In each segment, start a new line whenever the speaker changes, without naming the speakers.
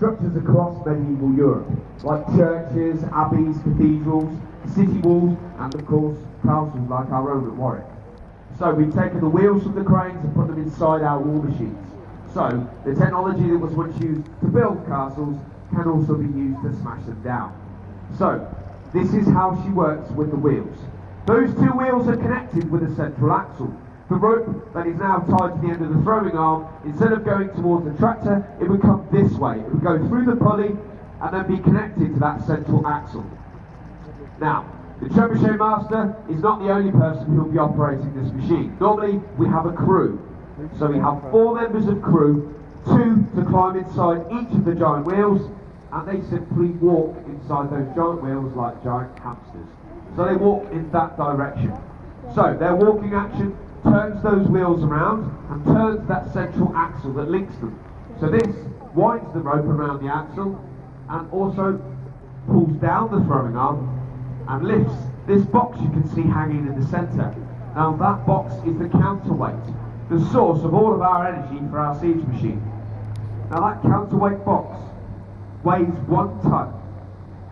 structures across medieval Europe, like churches, abbeys, cathedrals, city walls, and of course castles like our own at Warwick. So we've taken the wheels from the cranes and put them inside our war machines. So the technology that was once used to build castles can also be used to smash them down. So this is how she works with the wheels. Those two wheels are connected with a central axle. The rope that is now tied to the end of the throwing arm, instead of going towards the tractor, it would come this way. It would go through the pulley and then be connected to that central axle. Now, the Trebuchet master is not the only person who will be operating this machine. Normally, we have a crew. So we have 4 members of crew, 2 to climb inside each of the giant wheels, and they simply walk inside those giant wheels like giant hamsters. So they walk in that direction. So their walking action turns those wheels around and turns that central axle that links them. So this winds the rope around the axle and also pulls down the throwing arm and lifts this box you can see hanging in the centre. Now that box is the counterweight, the source of all of our energy for our siege machine. Now that counterweight box weighs 1 ton,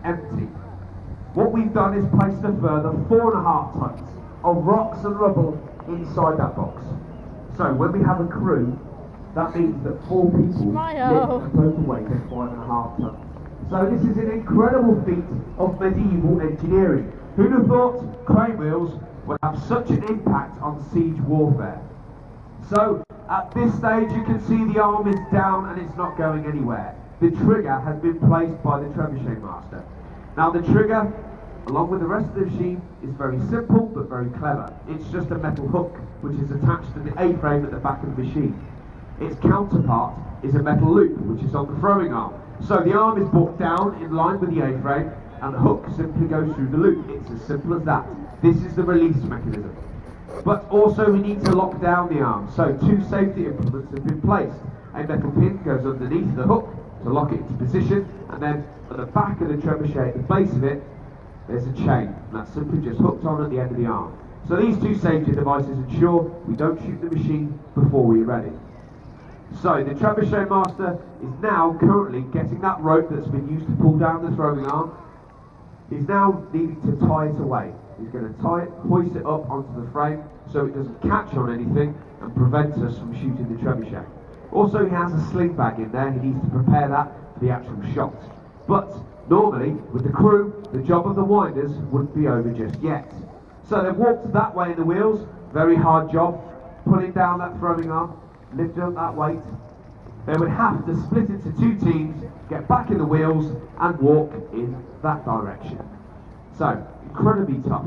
empty. What we've done is placed a further 4.5 tons of rocks and rubble inside that box. So when we have a crew, that means that 4 people lift a total weight of 5.5 tons. So this is an incredible feat of medieval engineering. Who'd have thought crane wheels would have such an impact on siege warfare? So at this stage you can see the arm is down and it's not going anywhere. The trigger has been placed by the Trebuchet master. Now the trigger, along with the rest of the machine, is very simple but very clever. It's just a metal hook which is attached to the A-frame at the back of the machine. Its counterpart is a metal loop which is on the throwing arm. So the arm is brought down in line with the A-frame and the hook simply goes through the loop. It's as simple as that. This is the release mechanism. But also we need to lock down the arm. So 2 safety implements have been placed. A metal pin goes underneath the hook to lock it into position, and then at the back of the trebuchet, at the base of it, there's a chain, and that's simply just hooked on at the end of the arm. So these 2 safety devices ensure we don't shoot the machine before we're ready. So the Trebuchet master is now currently getting that rope that's been used to pull down the throwing arm. He's now needing to tie it away. He's going to tie it, hoist it up onto the frame so it doesn't catch on anything and prevent us from shooting the trebuchet. Also, he has a sling bag in there. He needs to prepare that for the actual shot. But normally, with the crew, the job of the winders wouldn't be over just yet. So they've walked that way in the wheels. Very hard job, pulling down that throwing arm, lifting up that weight. They would have to split into 2 teams, get back in the wheels and walk in that direction. So, incredibly tough.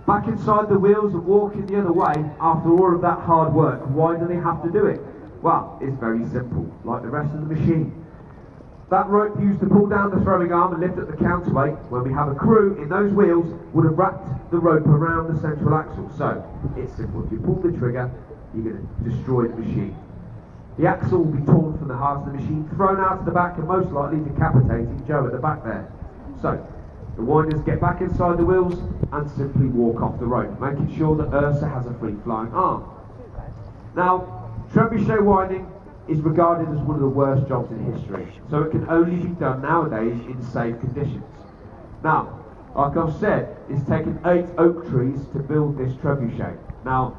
Back inside the wheels and walking the other way after all of that hard work. Why do they have to do it? Well, it's very simple, like the rest of the machine. That rope used to pull down the throwing arm and lift up the counterweight, when we have a crew in those wheels, would have wrapped the rope around the central axle. So, it's simple. If you pull the trigger, you're going to destroy the machine. The axle will be torn from the heart of the machine, thrown out of the back, and most likely decapitating Joe at the back there. So, the winders get back inside the wheels and simply walk off the rope, making sure that Ursa has a free-flying arm. Now, trebuchet winding is regarded as one of the worst jobs in history, so it can only be done nowadays in safe conditions. Now, like I've said, it's taken 8 oak trees to build this trebuchet. Now,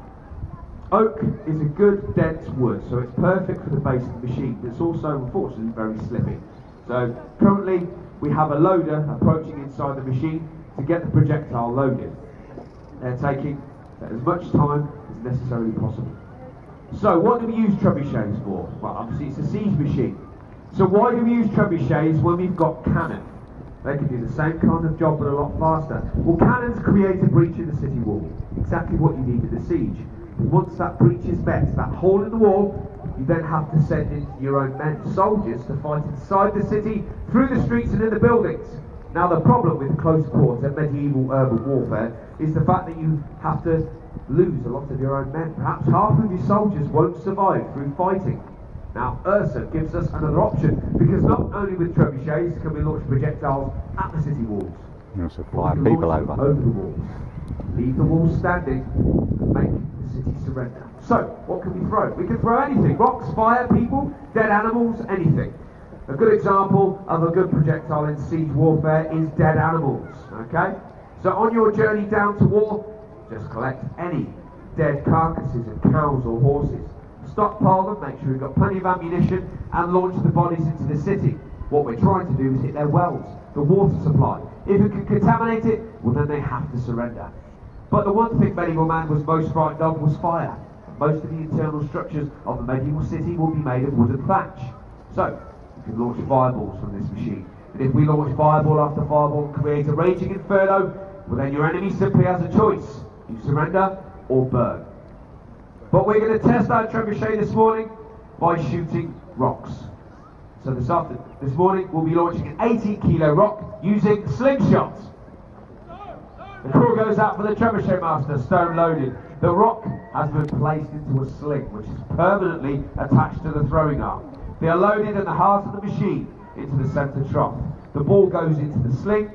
oak is a good dense wood, so it's perfect for the base of the machine, but it's also unfortunately very slippy. So currently we have a loader approaching inside the machine to get the projectile loaded. They're taking as much time as necessarily possible. So what do we use trebuchets for? Well, obviously it's a siege machine. So why do we use trebuchets when we've got cannon? They can do the same kind of job but a lot faster. Well, cannons create a breach in the city wall, exactly what you need in a siege. Once that breach is met, that hole in the wall, you then have to send in your own men, soldiers, to fight inside the city, through the streets and in the buildings. Now the problem with close quarter medieval urban warfare is the fact that you have to lose a lot of your own men. Perhaps half of your soldiers won't survive through fighting. Now Ursa gives us another option, because not only with trebuchets can we launch projectiles at the city walls,
so fly people over
the walls, leave the walls standing and make the city surrender. So what can we throw? We can throw anything: rocks, fire, people, dead animals, anything. A good example of a good projectile in siege warfare is dead animals, okay? So on your journey down to war, just collect any dead carcasses of cows or horses, stockpile them, make sure you've got plenty of ammunition, and launch the bodies into the city. What we're trying to do is hit their wells, the water supply. If it can contaminate it, well then they have to surrender. But the one thing medieval man was most frightened of was fire. Most of the internal structures of the medieval city will be made of wood and thatch. So, you can launch fireballs from this machine. And if we launch fireball after fireball and create a raging inferno, well then your enemy simply has a choice. You surrender or burn. But we're going to test our trebuchet this morning by shooting rocks. So this morning we'll be launching an 80-kilo rock using slingshots. The call goes out for the trebuchet master, stone loaded. The rock has been placed into a sling which is permanently attached to the throwing arm. They are loaded in the heart of the machine into the centre trough. The ball goes into the sling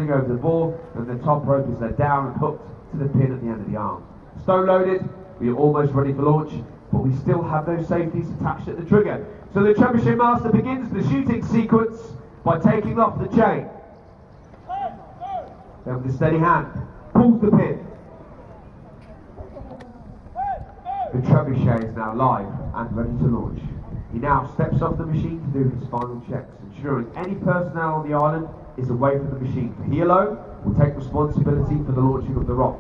over the ball, and the top rope is let down and hooked to the pin at the end of the arm. Stone loaded, we are almost ready for launch, but we still have those safeties attached at the trigger. So the trebuchet master begins the shooting sequence by taking off the chain. Then with a steady hand, pulls the pin. The trebuchet is now live and ready to launch. He now steps off the machine to do his final checks, ensuring any personnel on the island is away from the machine. He alone will take responsibility for the launching of the rock.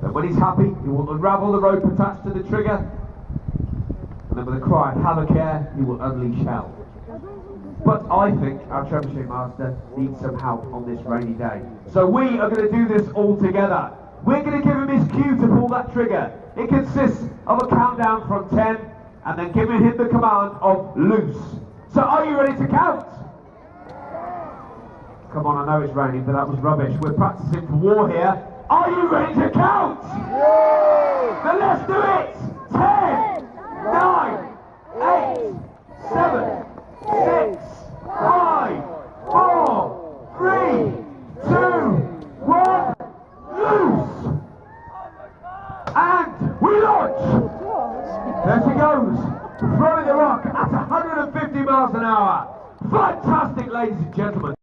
Then when he's happy, he will unravel the rope attached to the trigger, and then with a cry of "have a care," he will unleash hell. But I think our trebuchet master needs some help on this rainy day. So we are going to do this all together. We're going to give him his cue to pull that trigger. It consists of a countdown from 10, and then giving him the command of loose. So are you ready to count? Come on, I know it's raining, but that was rubbish. We're practicing for war here. Are you ready to count? Then let's do it! 10, 9, 8, 7, 6, 5, 4, 3, 2, 1, loose! And we launch! There she goes, throwing the rock at 150 miles an hour. Fantastic, ladies and gentlemen.